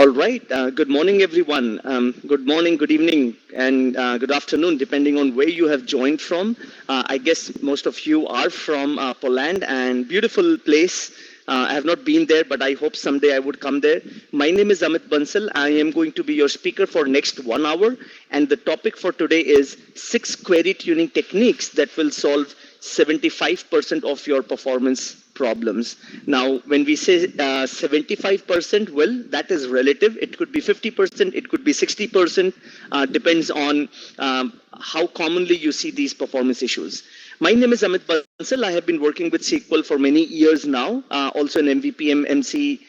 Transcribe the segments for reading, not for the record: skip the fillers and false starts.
All right. Good morning, everyone. Good morning, good evening, and good afternoon, depending on where you have joined from. I guess most of you are from Poland, and beautiful place. I have not been there, but I hope someday I would come there. My name is Amit Bansal. I am going to be your speaker for next 1 hour, and the topic for today is 6 query tuning techniques that will solve 75% of your performance problems. Now, when we say 75%, well, that is relative. It could be 50%, it could be 60%, depends on how commonly you see these performance issues. My name is Amit Bansal. I have been working with SQL for many years now, also an MVPM, MCM,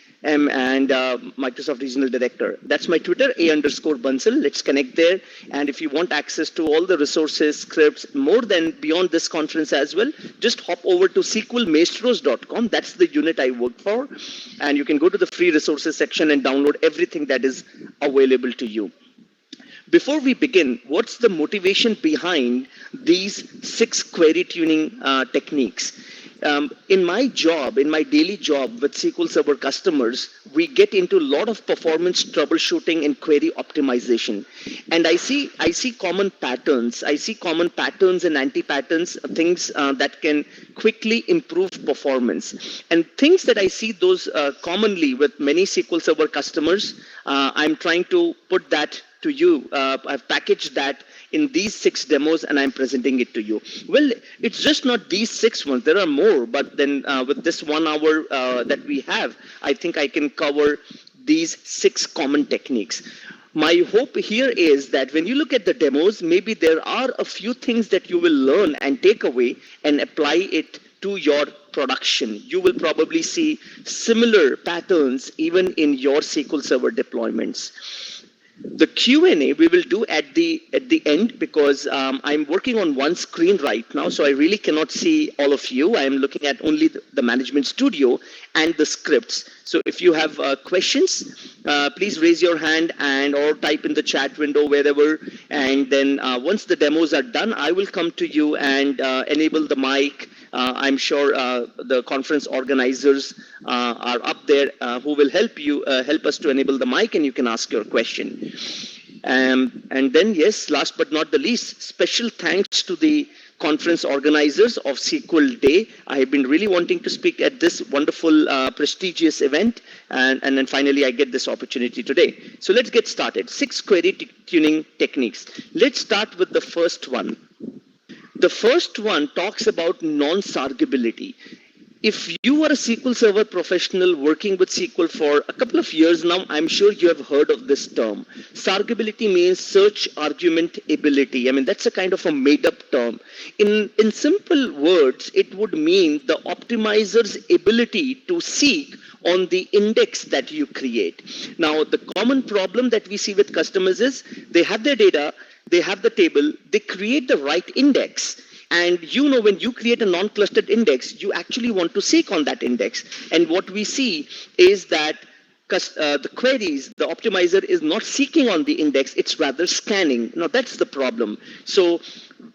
and Microsoft Regional Director. That's my Twitter, _Bansal. Let's connect there. And if you want access to all the resources, scripts, more than beyond this conference as well, just hop over to SQLmaestros.com. That's the unit I work for. And you can go to the free resources section and download everything that is available to you. Before we begin, what's the motivation behind these 6 query tuning techniques? In my job, in my daily job with SQL Server customers, we get into a lot of performance troubleshooting and query optimization. And I see common patterns. I see common patterns and anti-patterns, things that can quickly improve performance. And things that I see those commonly with many SQL Server customers, I'm trying to put that to you. I've packaged that in these 6 demos and I'm presenting it to you. Well, it's just not these 6 ones. There are more, but then with this 1 hour that we have, I think I can cover these 6 common techniques. My hope here is that when you look at the demos, maybe there are a few things that you will learn and take away and apply it to your production. You will probably see similar patterns even in your SQL Server deployments. The Q&A we will do at the end because I'm working on one screen right now, so I really cannot see all of you. I am looking at only the management studio and the scripts. So if you have questions, please raise your hand and or type in the chat window wherever. And then once the demos are done, I will come to you and enable the mic. I'm sure the conference organizers are up there who will help us to enable the mic, and you can ask your question. And then, yes, last but not the least, special thanks to the conference organizers of SQLDay. I have been really wanting to speak at this wonderful, prestigious event, and then finally I get this opportunity today. So let's get started. 6 query tuning techniques. Let's start with the first one. The first one talks about non-sargability. If you are a SQL Server professional working with SQL for a couple of years now, I'm sure you have heard of this term. Sargability means search argument ability. I mean, that's a kind of a made-up term. In simple words, it would mean the optimizer's ability to seek on the index that you create. Now, the common problem that we see with customers is they have their data, they have the table, they create the right index. And you know, when you create a non-clustered index, you actually want to seek on that index. And what we see is that the queries, the optimizer is not seeking on the index, it's rather scanning. Now, that's the problem. So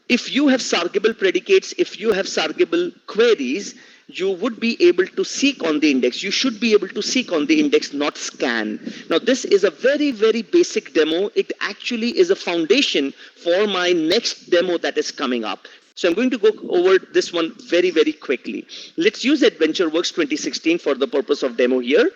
if you have sargable predicates, if you have sargable queries, you would be able to seek on the index. You should be able to seek on the index, not scan. Now, this is a very, very basic demo. It actually is a foundation for my next demo that is coming up. So I'm going to go over this one very, very quickly. Let's use AdventureWorks 2016 for the purpose of demo here.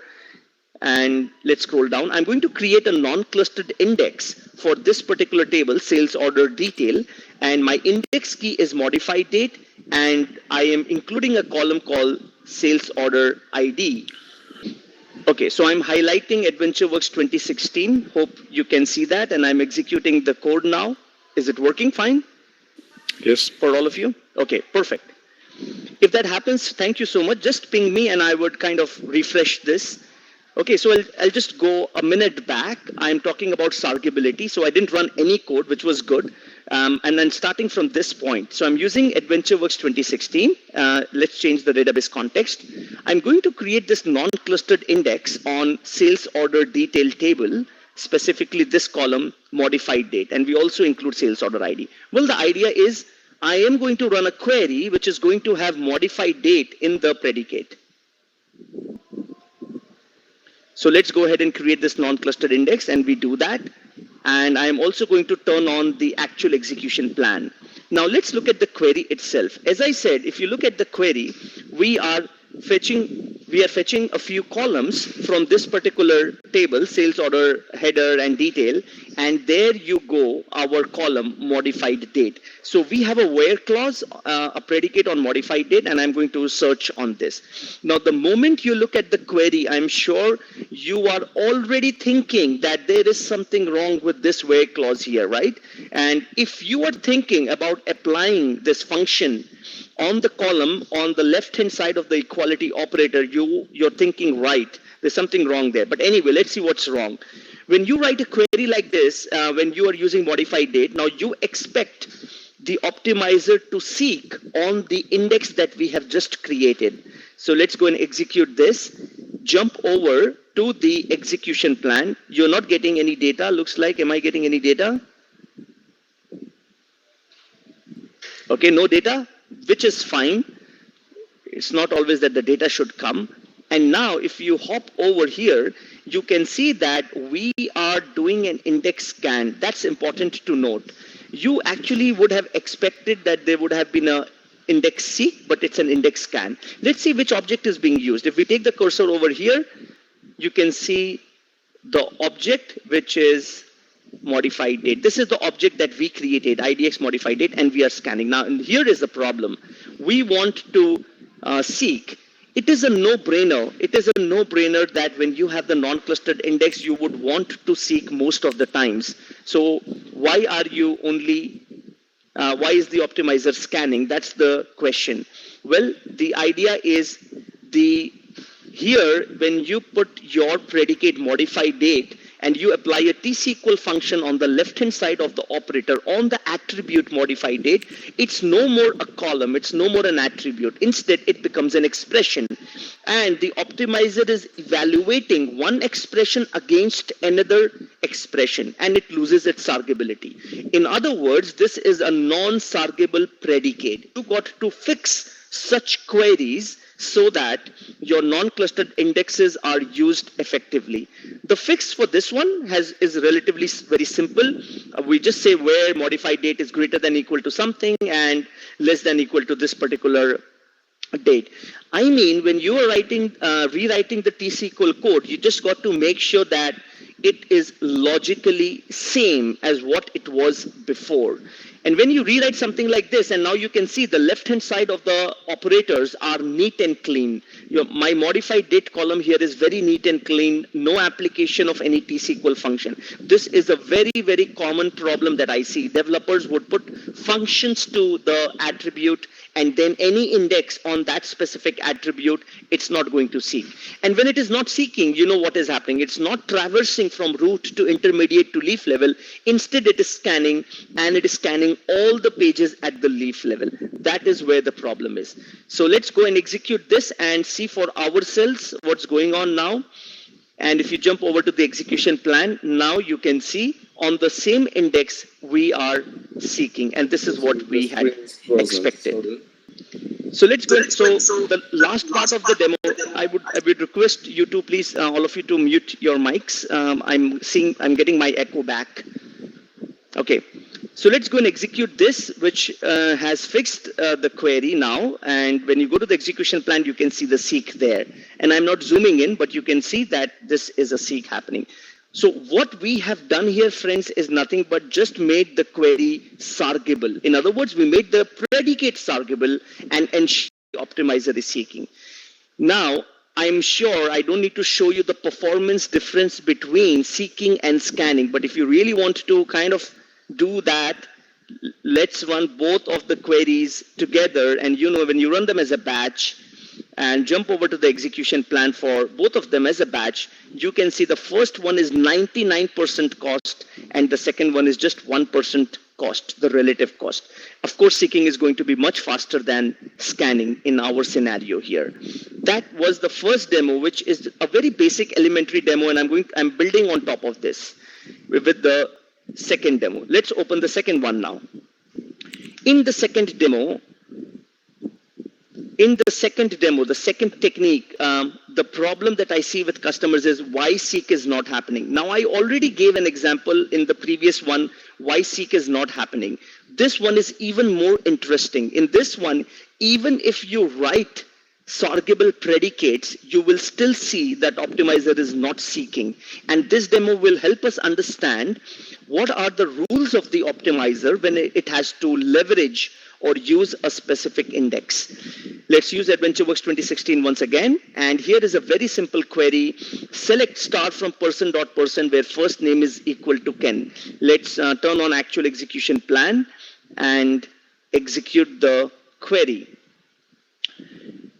And let's scroll down. I'm going to create a non-clustered index for this particular table, sales order detail. And my index key is modified date. And I am including a column called sales order ID. Okay, so I'm highlighting AdventureWorks 2016. Hope you can see that. And I'm executing the code now. Is it working fine? Yes. For all of you? Okay, perfect. If that happens, thank you so much. Just ping me and I would kind of refresh this. Okay, so I'll just go a minute back. I'm talking about sargability. So I didn't run any code, which was good. And then starting from this point. So I'm using AdventureWorks 2016. Let's change the database context. I'm going to create this non-clustered index on sales order detail table, specifically this column, modified date. And we also include sales order ID. Well, the idea is I am going to run a query which is going to have modified date in the predicate. So let's go ahead and create this non-clustered index, and we do that. And I'm also going to turn on the actual execution plan. Now let's look at the query itself. As I said, if you look at the query, we are fetching a few columns from this particular table, sales order, header, and detail, and there you go, our column modified date. So we have a where clause, a predicate on modified date, and I'm going to search on this. Now, the moment you look at the query, I'm sure you are already thinking that there is something wrong with this where clause here, right? And if you are thinking about applying this function on the column on the left-hand side of the equality operator, you're thinking right. There's something wrong there. But anyway, let's see what's wrong. When you write a query like this, when you are using modified date, now you expect the optimizer to seek on the index that we have just created. So let's go and execute this. Jump over to the execution plan. You're not getting any data, looks like. Am I getting any data? Okay, no data, which is fine. It's not always that the data should come. And now if you hop over here, you can see that we are doing an index scan. That's important to note. You actually would have expected that there would have been a index seek, but it's an index scan. Let's see which object is being used. If we take the cursor over here, you can see the object, which is modified date. This is the object that we created, IDX modified date, and we are scanning. Now, and here is the problem. We want to seek. It is a no-brainer. It is a no-brainer that when you have the non-clustered index, you would want to seek most of the times. So why are you only, why is the optimizer scanning? That's the question. Well, the idea is here, when you put your predicate modified date, and you apply a tsql function on the left-hand side of the operator on the attribute modified date, it's no more a column, it's no more an attribute. Instead, it becomes an expression. And the optimizer is evaluating one expression against another expression, and it loses its sargability. In other words, this is a non-sargable predicate. You got to fix such queries so that your non-clustered indexes are used effectively. The fix for this one is relatively very simple. We just say where modified date is greater than equal to something and less than equal to this particular date. I mean, when you are rewriting the tsql code, you just got to make sure that it is logically same as what it was before. And when you rewrite something like this, and now you can see the left-hand side of the operators are neat and clean. My modified date column here is very neat and clean, no application of any tsql function. This is a very, very common problem that I see. Developers would put functions to the attribute, and then any index on that specific attribute, it's not going to seek. And when it is not seeking, you know what is happening. It's not traversing from root to intermediate to leaf level. Instead, it is scanning, and it is scanning all the pages at the leaf level. That is where the problem is. So let's go and execute this and see for ourselves what's going on now. And if you jump over to the execution plan, now you can see on the same index we are seeking, and this is what we had expected. So let's go. So the last part of the demo, I would request you to please, all of you, to mute your mics. I'm getting my echo back. Okay. So let's go and execute this, which has fixed the query now. And when you go to the execution plan, you can see the seek there. And I'm not zooming in, but you can see that this is a seek happening. So what we have done here, friends, is nothing but just made the query sargable. In other words, we made the predicate sargable and ensure the optimizer is seeking. Now, I'm sure I don't need to show you the performance difference between seeking and scanning. But if you really want to kind of do that, let's run both of the queries together. And you know, when you run them as a batch and jump over to the execution plan for both of them as a batch, you can see the first one is 99% cost and the second one is just 1% cost, the relative cost. Of course, seeking is going to be much faster than scanning in our scenario here. That was the first demo, which is a very basic elementary demo, and I'm building on top of this with the second demo. Let's open the second one now. In the second demo, the second technique, the problem that I see with customers is why seek is not happening. Now, I already gave an example in the previous one, why seek is not happening. This one is even more interesting. In this one, even if you write sortable predicates, you will still see that optimizer is not seeking. And this demo will help us understand what are the rules of the optimizer when it has to leverage or use a specific index. Let's use AdventureWorks 2016 once again. And here is a very simple query. Select star from person.person where first name is equal to Ken. Let's turn on actual execution plan and execute the query.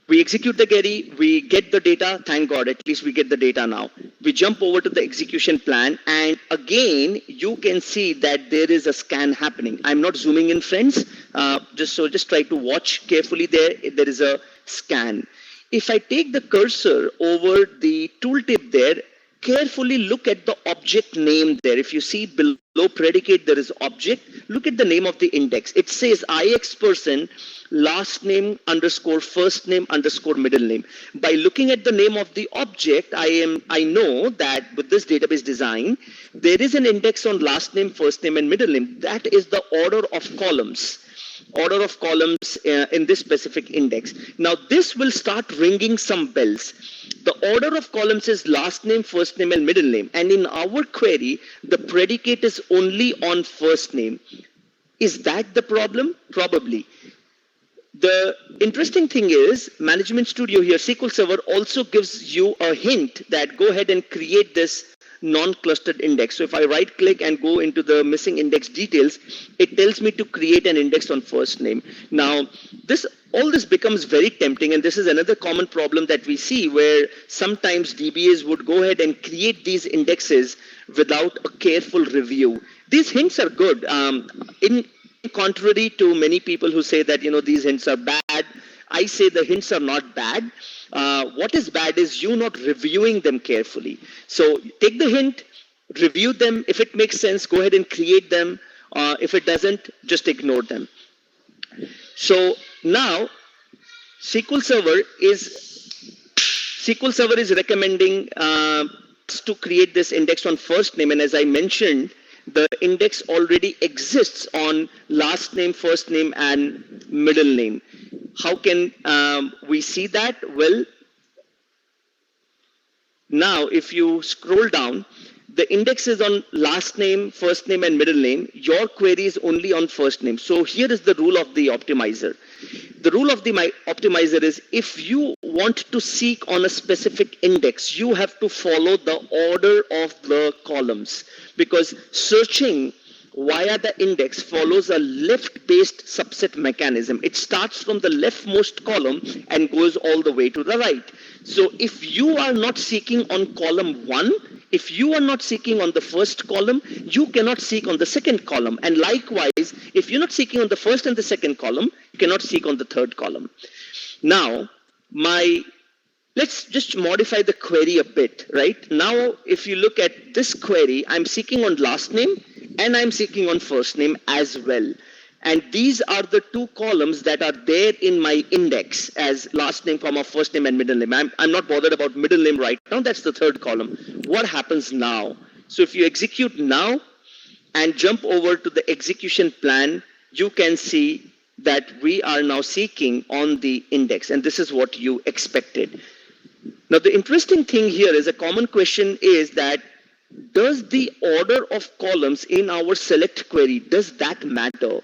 We execute the query, we get the data, thank God, at least we get the data now. We jump over to the execution plan, and again, you can see that there is a scan happening. I'm not zooming in, friends, just try to watch carefully there is a scan. If I take the cursor over the tooltip there, carefully look at the object name there. If you see below predicate, there is object. Look at the name of the index. It says IX person, last name underscore first name underscore middle name. By looking at the name of the object, I know that with this database design, there is an index on last name, first name, and middle name. That is the order of columns. Order of columns in this specific index. Now this will start ringing some bells. The order of columns is last name, first name, and middle name. And in our query, the predicate is only on first name. Is that the problem? Probably. The interesting thing is, Management Studio here, SQL Server also gives you a hint that go ahead and create this non-clustered index. So if I right click and go into the missing index details, it tells me to create an index on first name. Now, all this becomes very tempting, and this is another common problem that we see where sometimes DBAs would go ahead and create these indexes without a careful review. These hints are good. In contrary to many people who say that, these hints are bad, I say the hints are not bad. What is bad is you not reviewing them carefully. So take the hint, review them. If it makes sense, go ahead and create them. If it doesn't, just ignore them. So now SQL Server is recommending to create this index on first name. And as I mentioned, the index already exists on last name, first name, and middle name. How can we see that? Well, now if you scroll down, the index is on last name, first name, and middle name. Your query is only on first name. So here is the rule of the optimizer. The rule of the optimizer is if you want to seek on a specific index, you have to follow the order of the columns, because searching via the index follows a left-based subset mechanism. It starts from the leftmost column and goes all the way to the right. So if you are not seeking on column 1, if you are not seeking on the first column, you cannot seek on the second column. And likewise, if you're not seeking on the first and the second column, you cannot seek on the third column. Now, let's just modify the query a bit, right? Now, if you look at this query, I'm seeking on last name and I'm seeking on first name as well. And these are the two columns that are there in my index as last name, first name, and middle name. I'm not bothered about middle name right now. That's the third column. What happens now? So if you execute now and jump over to the execution plan, you can see that we are now seeking on the index. And this is what you expected. Now, the interesting thing here is a common question is that does the order of columns in our select query, does that matter?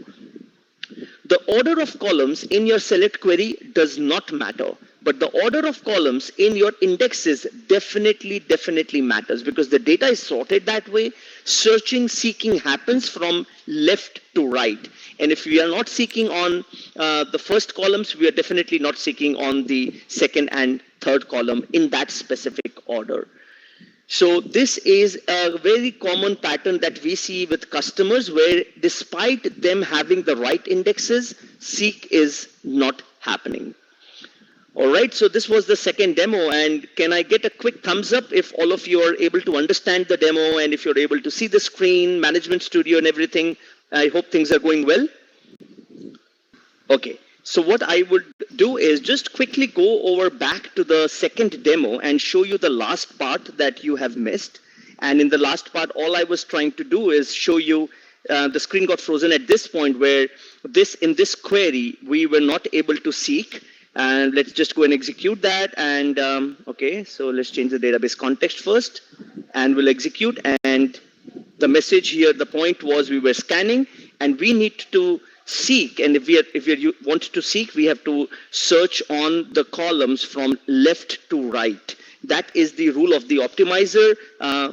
The order of columns in your select query does not matter, but the order of columns in your indexes definitely matters, because the data is sorted that way. Seeking happens from left to right. And if we are not seeking on the first columns, we are definitely not seeking on the second and third column in that specific order. So this is a very common pattern that we see with customers where despite them having the right indexes, seek is not happening. All right, so this was the second demo, and can I get a quick thumbs up if all of you are able to understand the demo and if you're able to see the screen, Management Studio and everything? I hope things are going well. Okay, So what I would do is just quickly go over back to the second demo and show you the last part that you have missed. And in the last part, all I was trying to do is show you the screen got frozen at this point where in this query, we were not able to seek. And let's just go and execute that. And okay, so let's change the database context first. And we'll execute. And the message here, the point was we were scanning and we need to seek, and if we want to seek, we have to search on the columns from left to right. That is the rule of the optimizer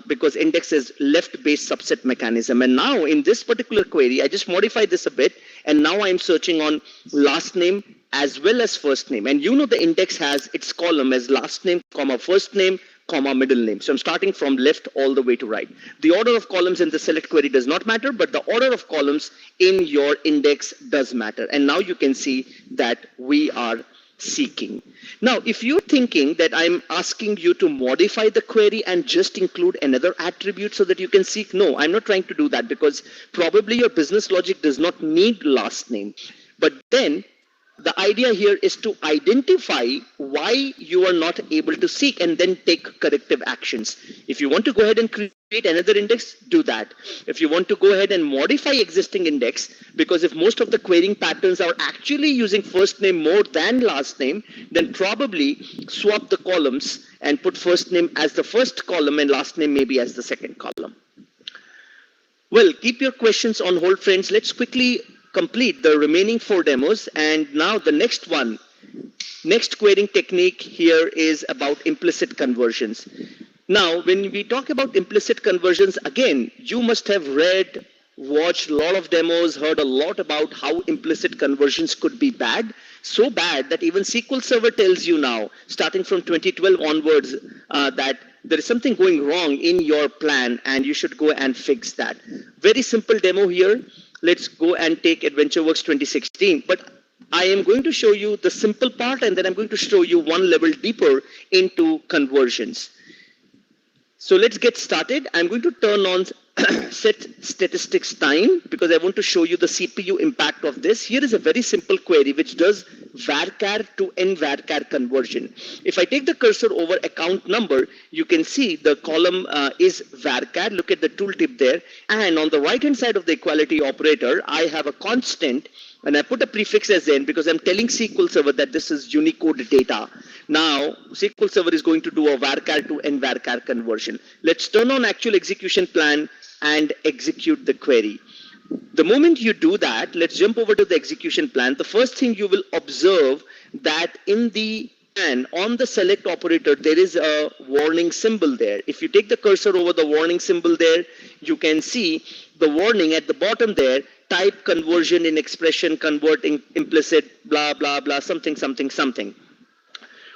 because index is left-based subset mechanism. And now in this particular query, I just modified this a bit, and now I'm searching on last name as well as first name. And you know the index has its column as last name, comma first name, comma middle name. So I'm starting from left all the way to right. The order of columns in the select query does not matter, but the order of columns in your index does matter. And now you can see that we are seeking. Now, if you're thinking that I'm asking you to modify the query and just include another attribute so that you can seek, no, I'm not trying to do that because probably your business logic does not need last name. But then the idea here is to identify why you are not able to seek and then take corrective actions. If you want to go ahead and create another index, do that. If you want to go ahead and modify existing index, because if most of the querying patterns are actually using first name more than last name, then probably swap the columns and put first name as the first column and last name maybe as the second column. Well, keep your questions on hold, friends. Let's quickly complete the remaining 4 demos. And now the next querying technique here is about implicit conversions. Now, when we talk about implicit conversions, again, you must have read, watched a lot of demos, heard a lot about how implicit conversions could be bad. So bad that even SQL Server tells you now, starting from 2012 onwards, that there is something going wrong in your plan and you should go and fix that. Very simple demo here. Let's go and take AdventureWorks 2016. But I am going to show you the simple part and then I'm going to show you one level deeper into conversions. So let's get started. I'm going to turn on set statistics time because I want to show you the CPU impact of this. Here is a very simple query which does varchar to nvarchar conversion. If I take the cursor over account number, you can see the column is varchar. Look at the tooltip there. And on the right hand side of the equality operator, I have a constant and I put a prefix as n because I'm telling SQL Server that this is Unicode data. Now, SQL Server is going to do a varchar to nvarchar conversion. Let's turn on actual execution plan and execute the query. The moment you do that, let's jump over to the execution plan. The first thing you will observe that in the plan on the select operator, there is a warning symbol there. If you take the cursor over the warning symbol there, you can see the warning at the bottom there, type conversion in expression, converting implicit, blah, blah, blah, something, something, something.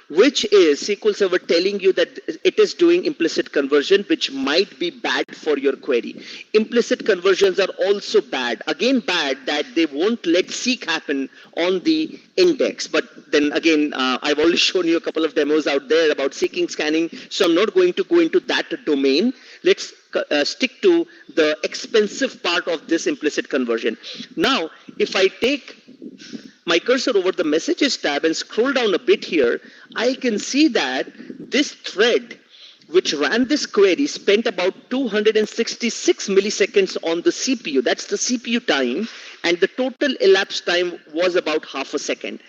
Which is SQL Server telling you that it is doing implicit conversion, which might be bad for your query. Implicit conversions are also bad. Again, bad that they won't let seek happen on the index. But then again, I've already shown you a couple of demos out there about seeking scanning, so I'm not going to go into that domain. Let's stick to the expensive part of this implicit conversion. Now, if I take my cursor over the messages tab and scroll down a bit here, I can see that this thread which ran this query spent about 266 milliseconds on the CPU. That's the CPU time, and the total elapsed time was about half a second.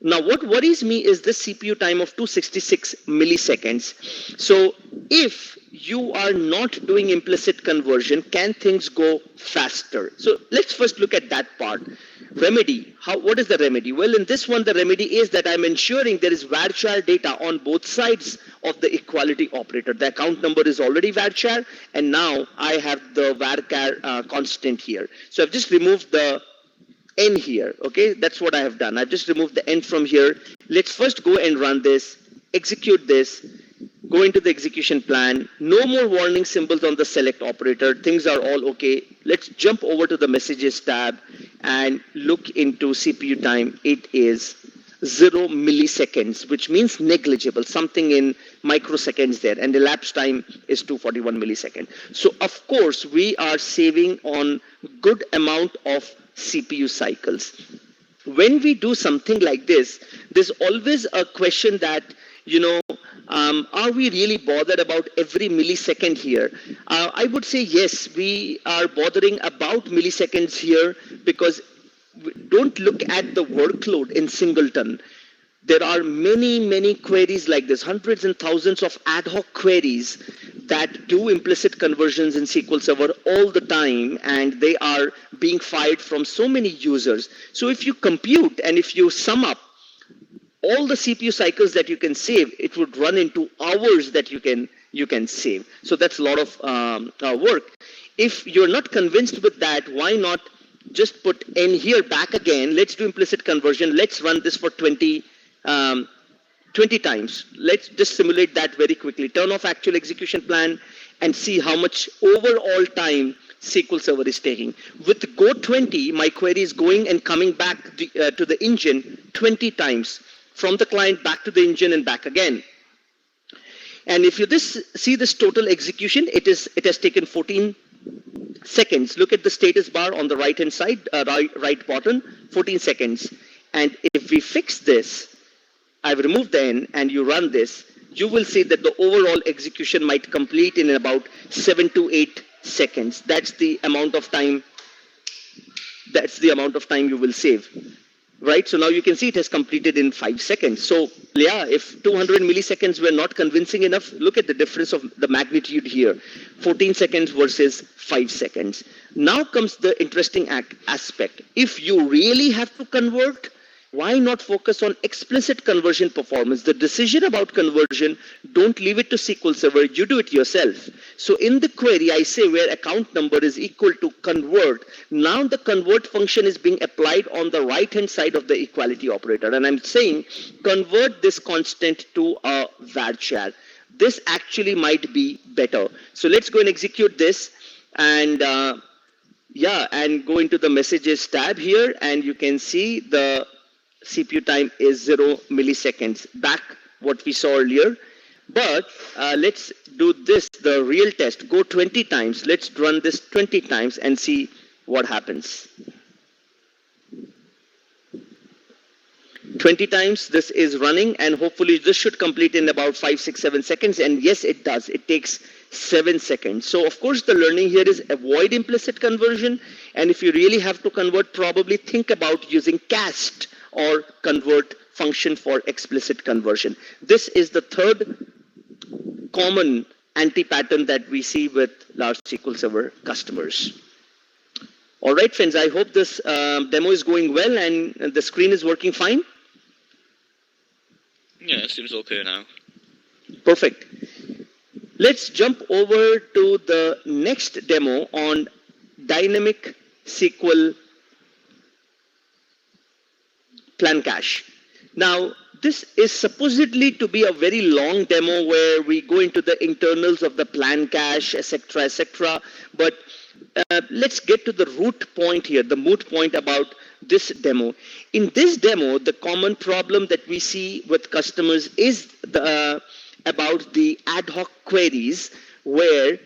Now, what worries me is this CPU time of 266 milliseconds. So if you are not doing implicit conversion, can things go faster? So let's first look at that part. Remedy. What is the remedy? Well, in this one, the remedy is that I'm ensuring there is varchar data on both sides of the equality operator. The account number is already varchar, and now I have the varchar constant here. So I've just removed the n here. Okay, that's what I have done. I've just removed the n from here. Let's first go and run this, execute this, go into the execution plan. No more warning symbols on the select operator. Things are all okay. Let's jump over to the messages tab and look into CPU time. It is 0 milliseconds, which means negligible, something in microseconds there, and elapsed time is 241 milliseconds. So of course we are saving on good amount of CPU cycles. when we do something like this, there's always a question that, are we really bothered about every millisecond here? I would say yes, we are bothering about milliseconds here because don't look at the workload in singleton. There are many queries like this, hundreds and thousands of ad hoc queries that do implicit conversions in SQL Server all the time, and they are being fired from so many users. So if you compute and if you sum up all the CPU cycles that you can save, it would run into hours that you can save. So that's a lot of work. If you're not convinced with that, why not just put n here back again? Let's do implicit conversion. Let's run this for 20 times. Let's just simulate that very quickly. Turn off actual execution plan and see how much overall time SQL Server is taking. With Go 20, my query is going and coming back to the engine 20 times. From the client back to the engine and back again. And if you see this total execution, it has taken 14 seconds. Look at the status bar on the right hand side, right bottom, 14 seconds. And if we fix this, I've removed the n and you run this, you will see that the overall execution might complete in about 7 to 8 seconds. That's the amount of time you will save. Right, so now you can see it has completed in 5 seconds. So yeah, if 200 milliseconds were not convincing enough, look at the difference of the magnitude here. 14 seconds versus 5 seconds. Now comes the interesting aspect. If you really have to convert, why not focus on explicit conversion performance? The decision about conversion, don't leave it to SQL Server, you do it yourself. So in the query, I say where account number is equal to convert. Now the convert function is being applied on the right-hand side of the equality operator. And I'm saying convert this constant to a varchar. This actually might be better. So let's go and execute this. And and go into the messages tab here. And you can see the CPU time is 0 milliseconds, back what we saw earlier. But let's do this, the real test. Go 20 times. Let's run this 20 times and see what happens. 20 times this is running, and hopefully this should complete in about 5, 6, 7 seconds. And yes, it does. It takes 7 seconds. So of course the learning here is avoid implicit conversion. And if you really have to convert, probably think about using cast or convert function for explicit conversion. This is the third common anti-pattern that we see with large SQL Server customers. All right, friends, I hope this demo is going well and the screen is working fine. Yeah, it seems okay now. Perfect. Let's jump over to the next demo on dynamic SQL plan cache. Now, this is supposedly to be a very long demo where we go into the internals of the plan cache, etc., etc. But let's get to the root point here, the moot point about this demo. In this demo, the common problem that we see with customers is about the ad hoc queries where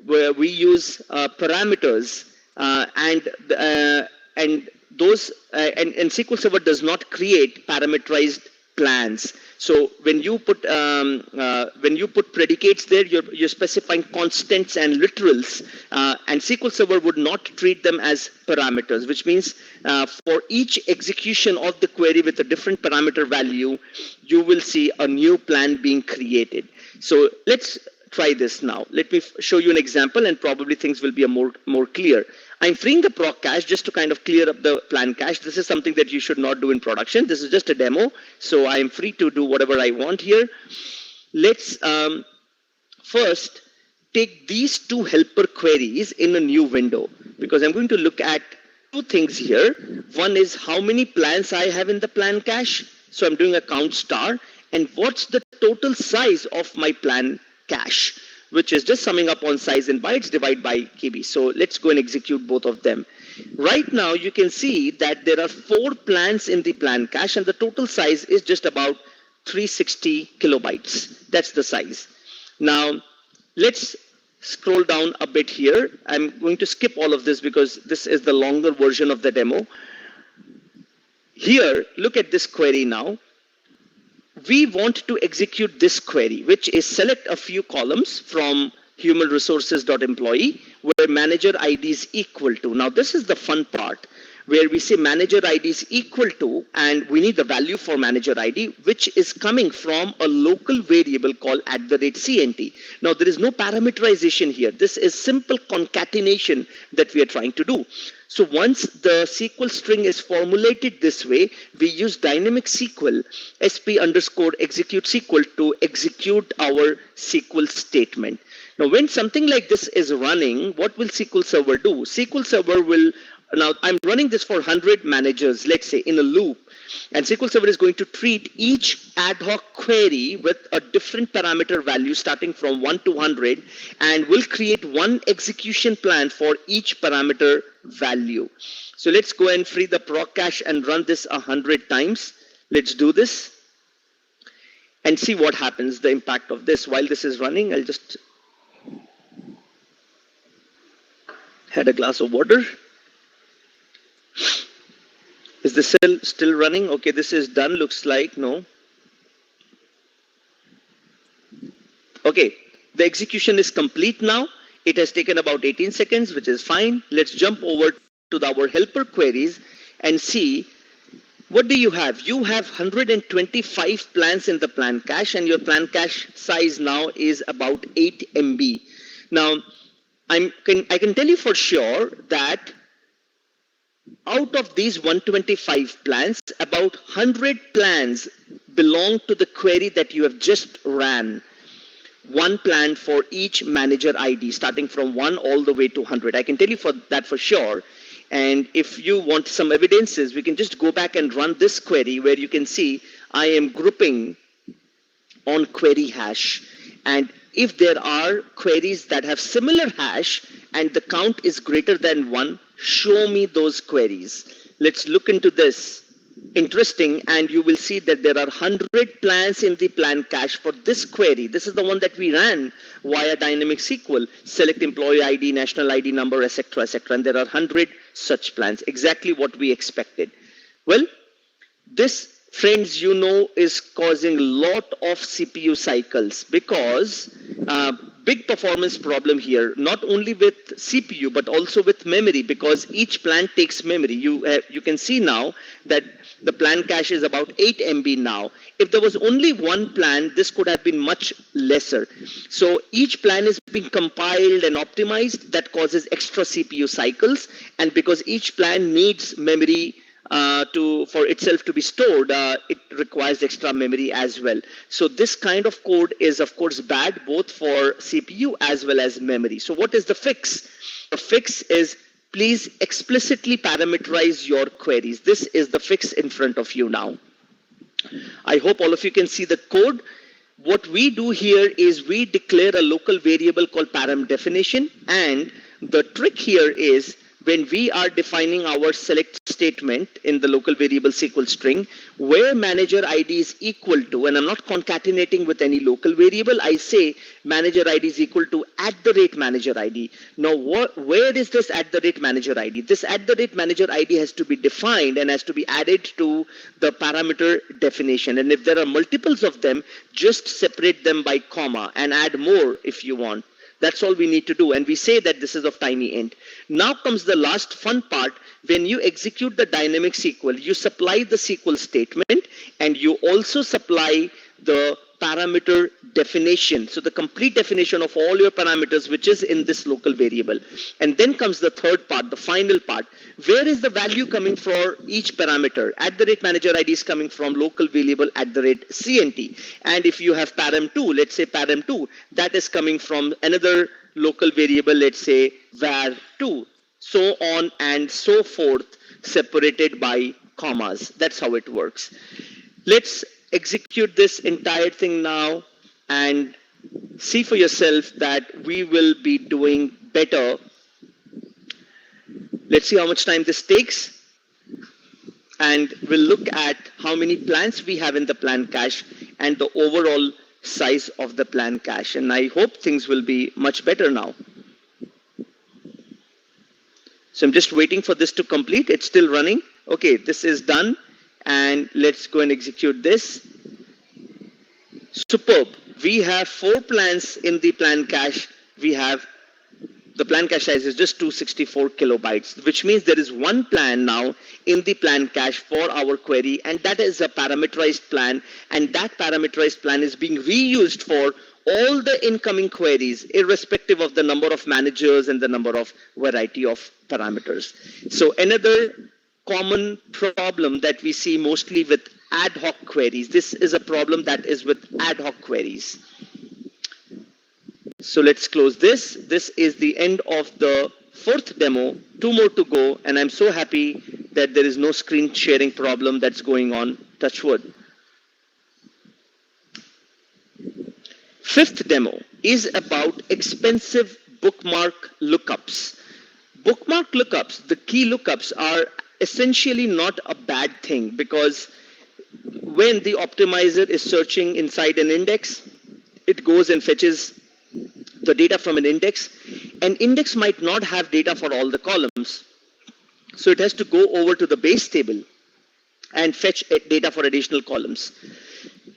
we use parameters and SQL Server does not create parameterized plans. So when you put predicates there, you're specifying constants and literals, and SQL Server would not treat them as parameters, which means for each execution of the query with a different parameter value, you will see a new plan being created. So let's try this now. Let me show you an example, and probably things will be more clear. I'm freeing the proc cache just to kind of clear up the plan cache. This is something that you should not do in production. This is just a demo, so I am free to do whatever I want here. Let's first take these two helper queries in a new window, because I'm going to look at two things here. One is how many plans I have in the plan cache. So I'm doing a count star, and what's the total size of my plan cache, which is just summing up on size in bytes divided by KB. So let's go and execute both of them. Right now, you can see that there are 4 plans in the plan cache, and the total size is just about 360 kilobytes. That's the size. Now, let's scroll down a bit here. I'm going to skip all of this because this is the longer version of the demo. Here, look at this query now. We want to execute this query, which is select a few columns from human resources.employee where manager ID is equal to. Now, this is the fun part where we say manager ID is equal to, and we need the value for manager ID, which is coming from a local variable called @CNT. Now, there is no parameterization here. This is simple concatenation that we are trying to do. So once the SQL string is formulated this way, we use dynamic SQL sp_execute SQL to execute our SQL statement. Now, when something like this is running, what will SQL Server do? SQL Server will, now I'm running this for 100 managers, let's say in a loop, and SQL Server is going to treat each ad hoc query with a different parameter value starting from 1 to 100, and will create one execution plan for each parameter value. So let's go and free the proc cache and run this 100 times. Let's do this and see what happens, the impact of this. While this is running, I'll just had a glass of water. Is this still running? Okay, this is done, looks like. No. Okay, the execution is complete now. It has taken about 18 seconds, which is fine. Let's jump over to our helper queries and see, what do you have? You have 125 plans in the plan cache, and your plan cache size now is about 8 MB. Now, I can tell you for sure that out of these 125 plans, about 100 plans belong to the query that you have just ran. One plan for each manager ID, starting from 1 all the way to 100. I can tell you that for sure. And if you want some evidences, we can just go back and run this query where you can see I am grouping on query hash. And if there are queries that have similar hash and the count is greater than 1, show me those queries. Let's look into this. Interesting, and you will see that there are 100 plans in the plan cache for this query. This is the one that we ran via dynamic SQL. Select employee ID, national ID number, etc., etc. And there are 100 such plans. Exactly what we expected. Well, this, friends, you know, is causing a lot of CPU cycles because big performance problem here, not only with CPU but also with memory, because each plan takes memory. You can see now that the plan cache is about 8 MB now. If there was only one plan, this could have been much lesser. So each plan is being compiled and optimized. That causes extra CPU cycles, and because each plan needs memory for itself to be stored, it requires extra memory as well. So this kind of code is of course bad both for CPU as well as memory. So what is the fix? The fix is, please explicitly parameterize your queries. This is the fix in front of you now. I hope all of you can see the code. What we do here is we declare a local variable called param definition, and the trick here is when we are defining our select statement in the local variable SQL string, where manager ID is equal to, and I'm not concatenating with any local variable, I say manager ID is equal to @manager ID. Now, where is this @manager ID? This @manager ID has to be defined and has to be added to the parameter definition. And if there are multiples of them, just separate them by comma and add more if you want. That's all we need to do, and we say that this is of tiny int. Now comes the last fun part. When you execute the dynamic SQL, you supply the SQL statement and you also supply the parameter definition. So the complete definition of all your parameters, which is in this local variable. And then comes the third part, the final part. Where is the value coming for each parameter? @manager ID is coming from local variable @CNT. And if you have param2, let's say param2, that is coming from another local variable, let's say var2. So on and so forth, separated by commas. That's how it works. Let's execute this entire thing now and see for yourself that we will be doing better. Let's see how much time this takes, and we'll look at how many plans we have in the plan cache and the overall size of the plan cache. And I hope things will be much better now. So I'm just waiting for this to complete. It's still running. Okay, this is done. And let's go and execute this. Superb. We have 4 plans in the plan cache. We have the plan cache size is just 264 kilobytes, which means there is one plan now in the plan cache for our query, and that is a parameterized plan, and that parameterized plan is being reused for all the incoming queries, irrespective of the number of managers and the number of variety of parameters. So another common problem that we see mostly with ad hoc queries. This is a problem that is with ad hoc queries. So let's close this. This is the end of the 4th demo. 2 more to go, and I'm so happy that there is no screen sharing problem that's going on. Touch wood. 5th demo is about expensive bookmark lookups. Bookmark lookups, the key lookups, are essentially not a bad thing, because when the optimizer is searching inside an index, it goes and fetches the data from an index. An index might not have data for all the columns, so it has to go over to the base table and fetch data for additional columns.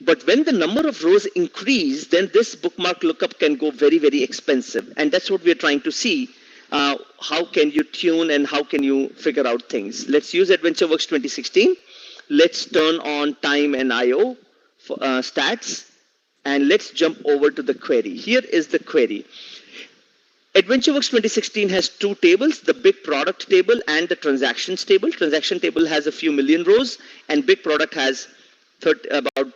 But when the number of rows increase, then this bookmark lookup can go very, very expensive, and that's what we're trying to see. How can you tune and how can you figure out things? Let's use AdventureWorks 2016. Let's turn on time and IO stats, and let's jump over to the query. Here is the query. AdventureWorks 2016 has 2 tables, the big product table and the transactions table. Transaction table has a few million rows, and big product has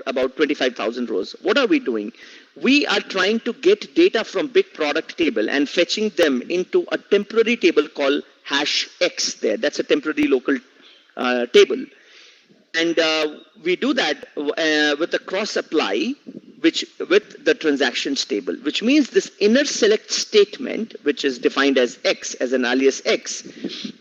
about 25,000 rows. What are we doing? We are trying to get data from big product table and fetching them into a temporary table called #x there. That's a temporary local table. And we do that with a cross apply, with the transactions table, which means this inner select statement, which is defined as x, as an alias x,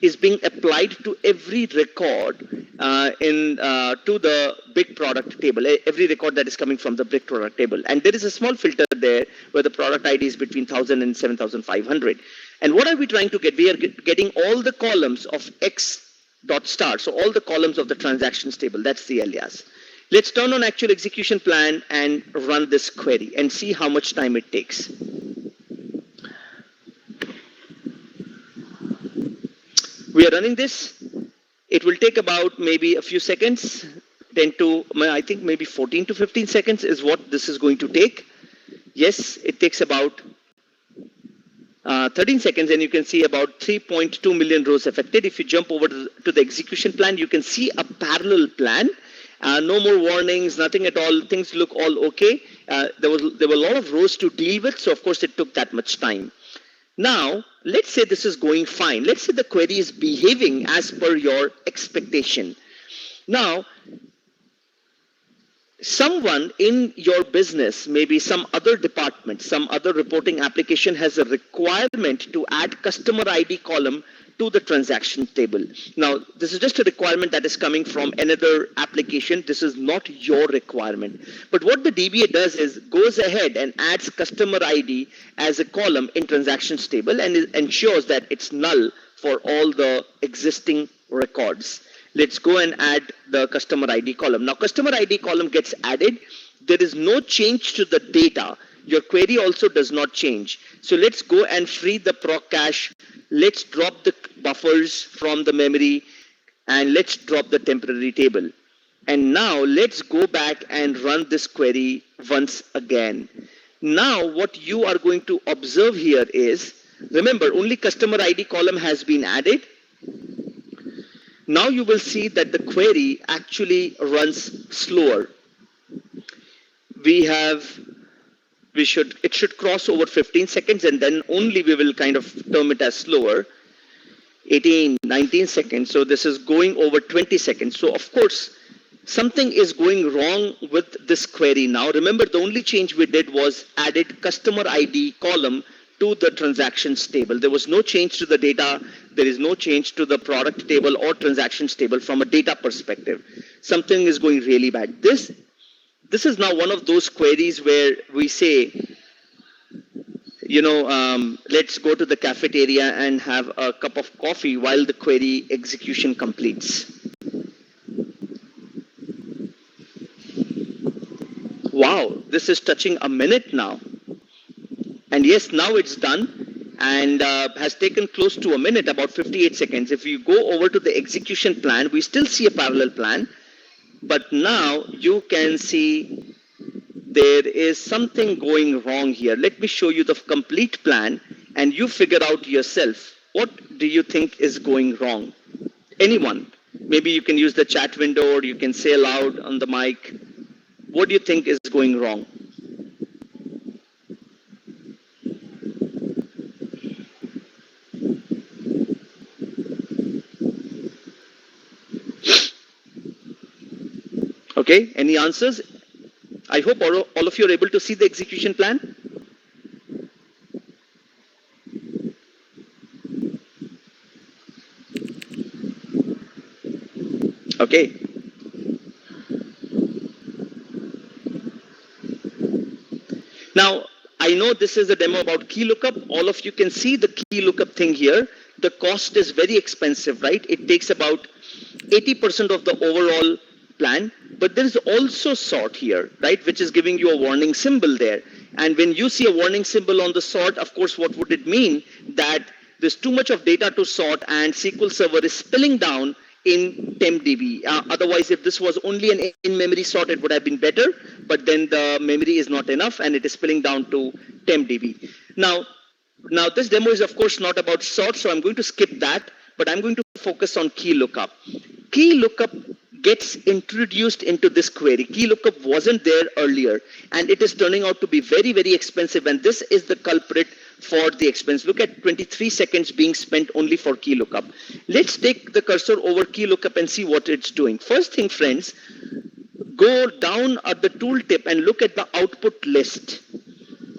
is being applied to every record to the big product table, every record that is coming from the big product table. And there is a small filter there where the product ID is between 1000 and 7500. And what are we trying to get? We are getting all the columns of x dot star, so all the columns of the transactions table. That's the alias. Let's turn on actual execution plan and run this query and see how much time it takes. We are running this. It will take about maybe a few seconds, 10 to, I think maybe 14 to 15 seconds is what this is going to take. Yes, it takes about 13 seconds, and you can see about 3.2 million rows affected. If you jump over to the execution plan, you can see a parallel plan. No more warnings, nothing at all. Things look all okay. There were a lot of rows to deal with, so of course it took that much time. Now, let's say this is going fine. Let's say the query is behaving as per your expectation. Now, someone in your business, maybe some other department, some other reporting application has a requirement to add customer ID column to the transaction table. Now, this is just a requirement that is coming from another application. This is not your requirement. But what the DBA does is goes ahead and adds customer ID as a column in transactions table, and it ensures that it's null for all the existing records. Let's go and add the customer ID column. Now, customer ID column gets added. There is no change to the data. Your query also does not change. So let's go and free the proc cache. Let's drop the buffers from the memory, and let's drop the temporary table. And now let's go back and run this query once again. Now what you are going to observe here is, remember, only customer ID column has been added. Now you will see that the query actually runs slower. It should cross over 15 seconds, and then only we will kind of term it as slower. 18, 19 seconds. So this is going over 20 seconds. So of course, something is going wrong with this query now. Remember, the only change we did was added customer ID column to the transactions table. There was no change to the data. There is no change to the product table or transactions table from a data perspective. Something is going really bad. This is now one of those queries where we say, let's go to the cafeteria and have a cup of coffee while the query execution completes. Wow, this is touching a minute now. And yes, now it's done and has taken close to a minute, about 58 seconds. If you go over to the execution plan, we still see a parallel plan. But now you can see there is something going wrong here. Let me show you the complete plan and you figure out yourself. What do you think is going wrong? Anyone? Maybe you can use the chat window or you can say aloud on the mic. What do you think is going wrong? Okay, any answers? I hope all of you are able to see the execution plan. Okay. Now, I know this is a demo about key lookup. All of you can see the key lookup thing here. The cost is very expensive, right? It takes about 80% of the overall plan, but there is also sort here, right, which is giving you a warning symbol there. And when you see a warning symbol on the sort, of course, what would it mean? That there's too much of data to sort and SQL Server is spilling down in TempDB. Otherwise, if this was only an in-memory sort, it would have been better, but then the memory is not enough and it is spilling down to TempDB. Now this demo is of course not about sort, so I'm going to skip that, but I'm going to focus on key lookup. Key lookup gets introduced into this query. Key lookup wasn't there earlier, and it is turning out to be very, very expensive, and this is the culprit for the expense. Look at 23 seconds being spent only for key lookup. Let's take the cursor over key lookup and see what it's doing. First thing, friends, go down at the tooltip and look at the output list.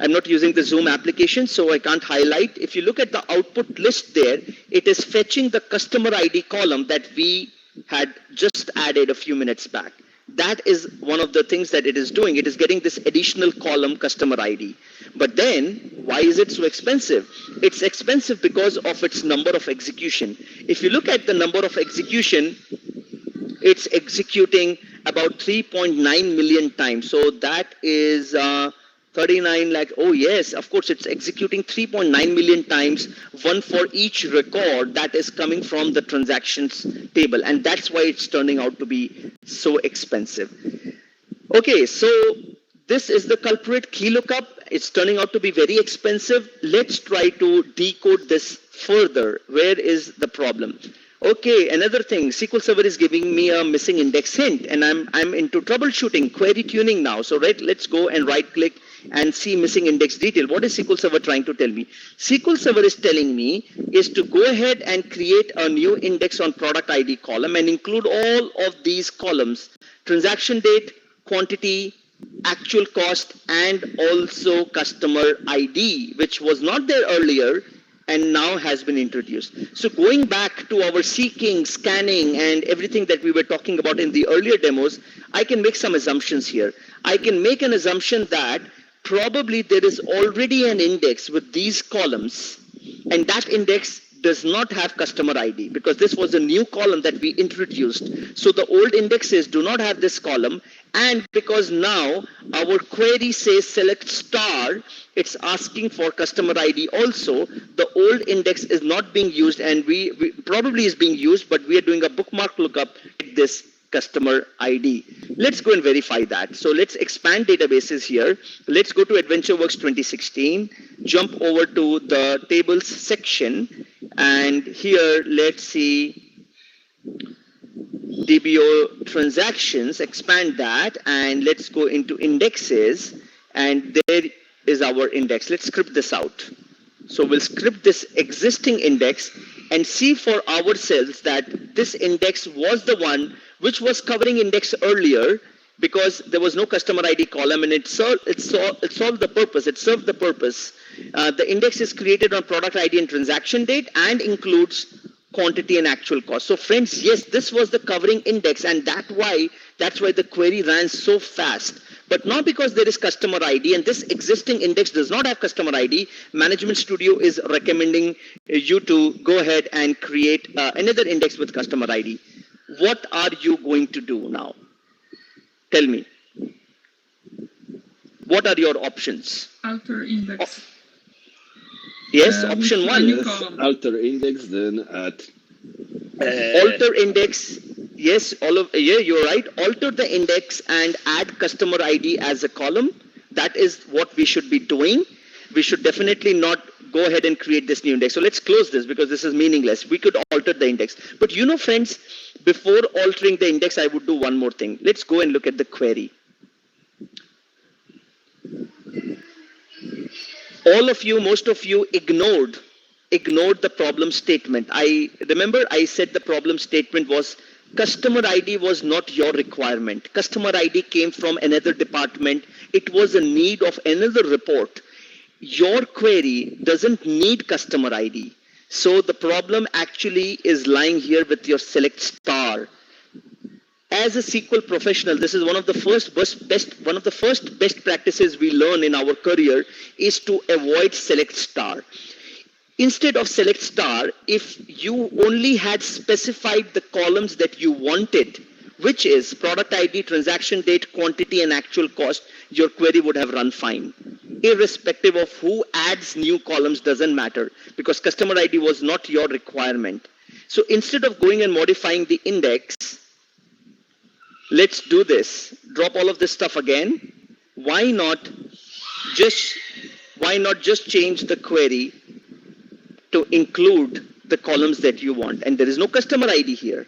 I'm not using the Zoom application, so I can't highlight. If you look at the output list there, it is fetching the customer ID column that we had just added a few minutes back. That is one of the things that it is doing. It is getting this additional column customer ID. But then, why is it so expensive? It's expensive because of its number of execution. If you look at the number of execution, it's executing about 3.9 million times. So that is 39 lakh. Oh yes, of course, it's executing 3.9 million times, one for each record that is coming from the transactions table. And that's why it's turning out to be so expensive. Okay, so this is the culprit, key lookup. It's turning out to be very expensive. Let's try to decode this further. Where is the problem? Okay, another thing, SQL Server is giving me a missing index hint, and I'm into troubleshooting, query tuning now. So let's go and right click and see missing index detail. What is SQL Server trying to tell me? SQL Server is telling me is to go ahead and create a new index on product ID column and include all of these columns: transaction date, quantity, actual cost, and also customer ID, which was not there earlier and now has been introduced. So going back to our seeking, scanning, and everything that we were talking about in the earlier demos, I can make some assumptions here. I can make an assumption that probably there is already an index with these columns, and that index does not have customer ID because this was a new column that we introduced. So the old indexes do not have this column, and because now our query says select star, it's asking for customer ID also. The old index is not being used, and we probably is being used, but we are doing a bookmark lookup at this customer ID. Let's go and verify that. So let's expand databases here. Let's go to AdventureWorks 2016, jump over to the tables section, and here let's see DBO transactions, expand that, and let's go into indexes, and there is our index. Let's script this out. So we'll script this existing index and see for ourselves that this index was the one which was covering index earlier because there was no customer ID column, and it solved the purpose. It served the purpose. The index is created on product ID and transaction date and includes quantity and actual cost. So friends, yes, this was the covering index, and that's why the query ran so fast. But not because there is customer ID, and this existing index does not have customer ID. Management Studio is recommending you to go ahead and create another index with customer ID. What are you going to do now? Tell me. What are your options? Alter index. Yes, option one. Yes, alter index, then add. Alter index. Yes, you're right. Alter the index and add customer ID as a column. That is what we should be doing. We should definitely not go ahead and create this new index. So let's close this because this is meaningless. We could alter the index. But you know, friends, before altering the index, I would do one more thing. Let's go and look at the query. All of you, most of you ignored the problem statement. I remember I said the problem statement was customer ID was not your requirement. Customer ID came from another department. It was a need of another report. Your query doesn't need customer ID. So the problem actually is lying here with your select star. As a SQL professional, this is one of the first best practices we learn in our career is to avoid select star. Instead of select star, if you only had specified the columns that you wanted, which is product ID, transaction date, quantity, and actual cost, your query would have run fine. Irrespective of who adds new columns doesn't matter because customer ID was not your requirement. So instead of going and modifying the index, let's do this. Drop all of this stuff again. Why not just change the query to include the columns that you want? And there is no customer ID here,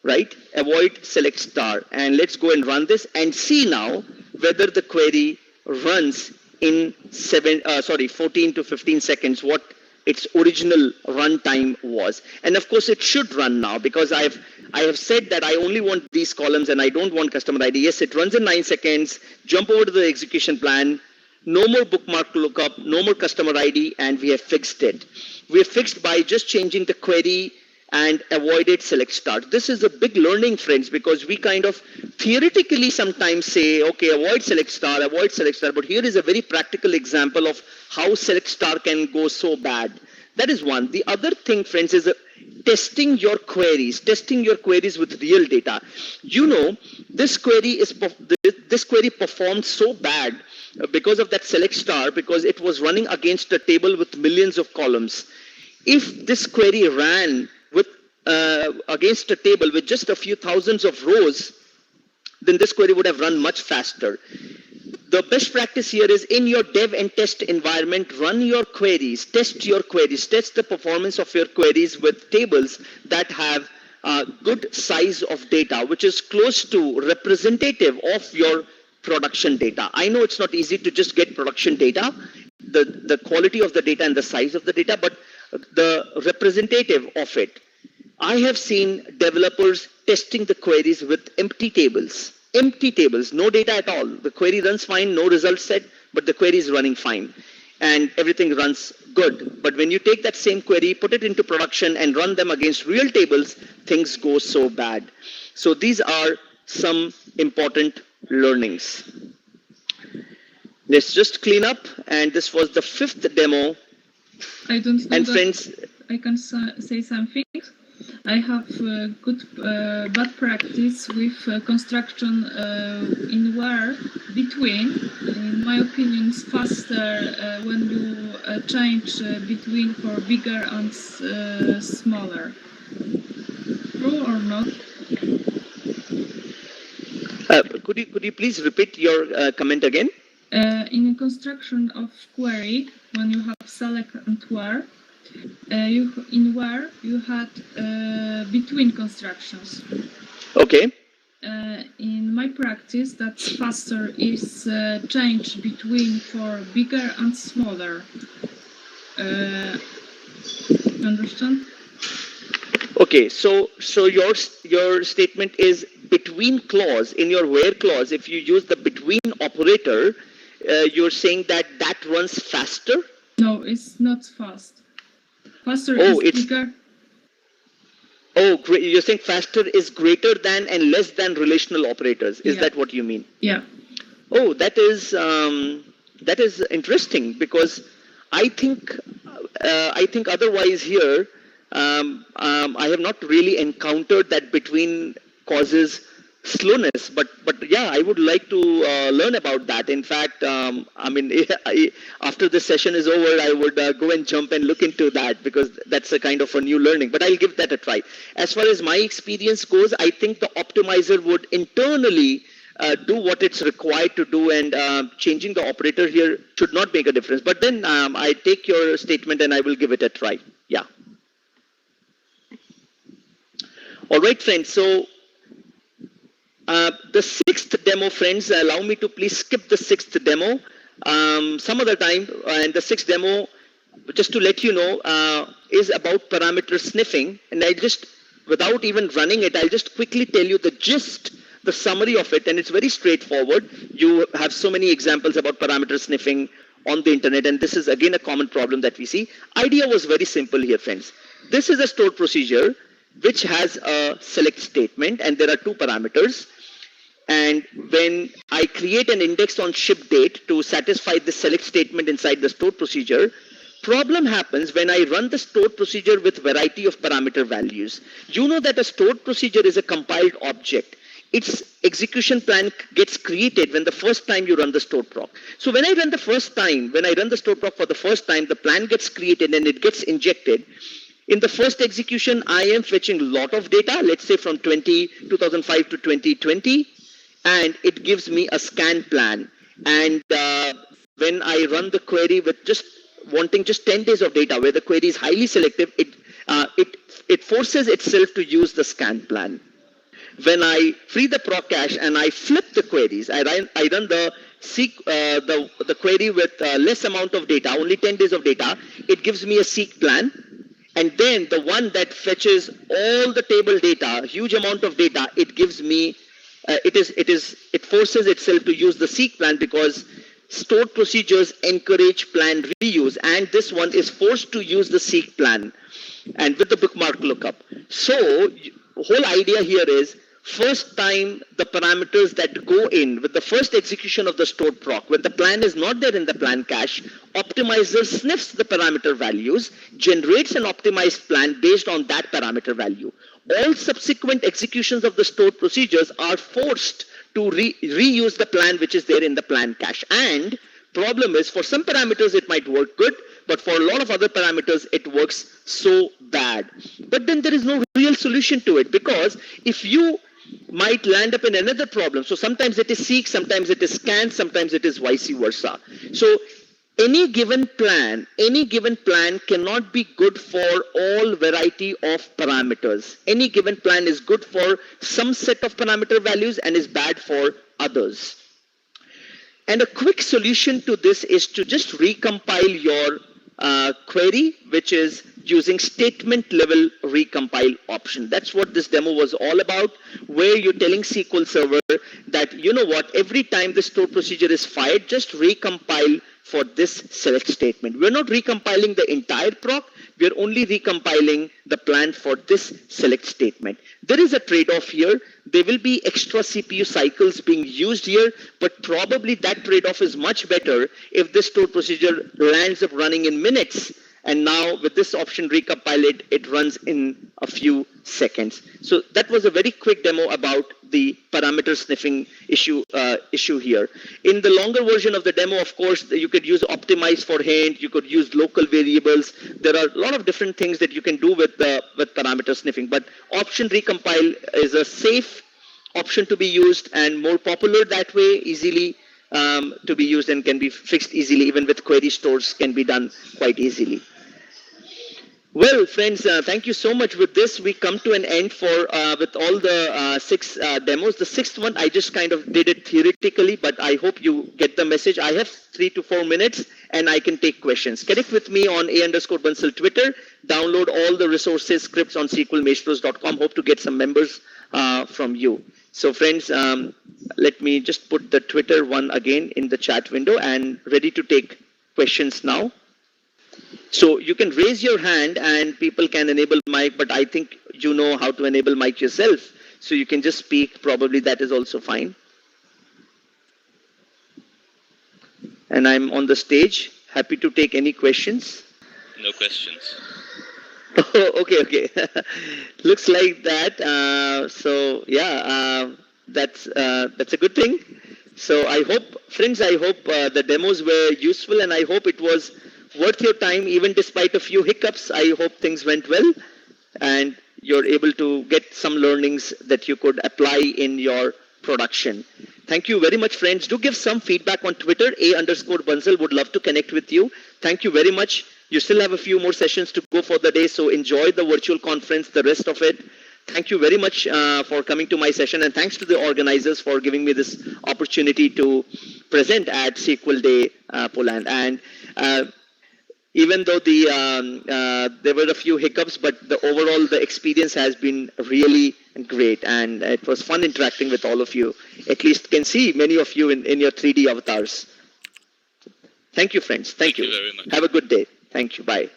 right? Avoid select star. And let's go and run this and see now whether the query runs in 14 to 15 seconds, what its original runtime was. And of course, it should run now because I have said that I only want these columns and I don't want customer ID. Yes, it runs in 9 seconds. Jump over to the execution plan. No more bookmark lookup, no more customer ID, and we have fixed it. We have fixed by just changing the query and avoided select start. This is a big learning, friends, because we kind of theoretically sometimes say, okay, avoid select star, but here is a very practical example of how select star can go so bad. That is one. The other thing, friends, is testing your queries with real data. You know, this query performed so bad because of that select star, because it was running against a table with millions of columns. If this query ran with against a table with just a few thousands of rows, then this query would have run much faster. The best practice here is in your dev and test environment, run your queries, test the performance of your queries with tables that have good size of data, which is close to representative of your production data. I know it's not easy to just get production data, the quality of the data and the size of the data, but the representative of it. I have seen developers testing the queries with empty tables, no data at all. The query runs fine, no result set, but the query is running fine and everything runs good. But when you take that same query, put it into production and run them against real tables, things go so bad. So these are some important learnings. Let's just clean up, and this was the 5th demo. I don't know. And friends, I can say something. I have good bad practice with construction in where between. In my opinion, it's faster when you change between for bigger and smaller. True or not? could you please repeat your comment again? In construction of query, when you have select and where, you had between constructions. Okay. In my practice, that's faster is change between for bigger and smaller. Understand? Okay, so your statement is between clause. In your where clause, if you use the between operator, you're saying that runs faster? No, it's not fast. Faster is bigger. Oh, great. You're saying faster is greater than and less than relational operators. Is that what you mean? Yeah. Oh, that is interesting, because I think otherwise here I have not really encountered that between causes slowness. But yeah, I would like to learn about that. In fact, I mean, after this session is over, I would go and jump and look into that, because that's a kind of a new learning. But I'll give that a try. As far as my experience goes, I think the optimizer would internally do what it's required to do, and changing the operator here should not make a difference. But then I take your statement and I will give it a try. Yeah. All right, friends. So the sixth demo, friends, allow me to please skip the sixth demo some other time. And the sixth demo, just to let you know, is about parameter sniffing. And I just, without even running it, I'll just quickly tell you the gist, the summary of it. And it's very straightforward. You have so many examples about parameter sniffing on the internet. And this is again a common problem that we see. Idea was very simple here, friends. This is a stored procedure which has a select statement, and there are two parameters. And when I create an index on ship date to satisfy the select statement inside the stored procedure, problem happens when I run the stored procedure with variety of parameter values. You know that a stored procedure is a compiled object. Its execution plan gets created when the first time you run the stored proc. So when I run the stored proc for the first time, the plan gets created and it gets injected. In the first execution, I am fetching a lot of data, let's say from 2005 to 2020, and it gives me a scan plan. And when I run the query with just wanting just 10 days of data, where the query is highly selective, it forces itself to use the scan plan. When I free the proc cache and I flip the queries, I run the query with less amount of data, only 10 days of data, it gives me a seek plan. And then the one that fetches all the table data, huge amount of data, it gives me, it forces itself to use the seek plan, because stored procedures encourage plan reuse, and this one is forced to use the seek plan and with the bookmark lookup. So whole idea here is, first time the parameters that go in with the first execution of the stored proc, when the plan is not there in the plan cache, optimizer sniffs the parameter values, generates an optimized plan based on that parameter value. All subsequent executions of the stored procedures are forced to reuse the plan which is there in the plan cache. And problem is, for some parameters it might work good, but for a lot of other parameters it works so bad. But then there is no real solution to it, because if you might land up in another problem. So sometimes it is seek, sometimes it is scan, sometimes it is vice versa. So any given plan cannot be good for all variety of parameters. Any given plan is good for some set of parameter values and is bad for others. And a quick solution to this is to just recompile your query, which is using statement level recompile option. That's what this demo was all about, where you're telling SQL Server that, you know what, every time the stored procedure is fired, just recompile for this select statement. We're not recompiling the entire proc, we're only recompiling the plan for this select statement. There is a trade-off here. There will be extra CPU cycles being used here, but probably that trade-off is much better if this stored procedure lands up running in minutes. And now with this option recompile it runs in a few seconds. So that was a very quick demo about the parameter sniffing issue here. In the longer version of the demo, of course, you could use optimize for hint, you could use local variables. There are a lot of different things that you can do with parameter sniffing, but option recompile is a safe option to be used and more popular that way, easily to be used and can be fixed easily. Even with query stores can be done quite easily. Well, friends, thank you so much. With this, we come to an end for with all the 6 demos. The 6th one, I just kind of did it theoretically, but I hope you get the message. I have 3 to 4 minutes, and I can take questions. Connect with me on _Bansal Twitter. Download all the resources, scripts on SQLMaestros.com. Hope to get some members from you. So, friends, let me just put the Twitter one again in the chat window and ready to take questions now. So you can raise your hand and people can enable mic, but I think you know how to enable mic yourself. So you can just speak, probably that is also fine. And I'm on the stage, happy to take any questions. No questions. Okay. Looks like that. So yeah, That's a good thing. So I hope, friends, I hope the demos were useful, and I hope it was worth your time, even despite a few hiccups. I hope things went well, and you're able to get some learnings that you could apply in your production. Thank you very much, friends. Do give some feedback on Twitter. _Bansal would love to connect with you. Thank you very much. You still have a few more sessions to go for the day, so enjoy the virtual conference, the rest of it. Thank you very much for coming to my session, and thanks to the organizers for giving me this opportunity to present at SQL Day Poland. And even though there were a few hiccups, but the experience has been really great, and it was fun interacting with all of you. At least can see many of you in your 3D avatars. Thank you, friends. Thank you. Very much. Have a good day. Thank you. Bye.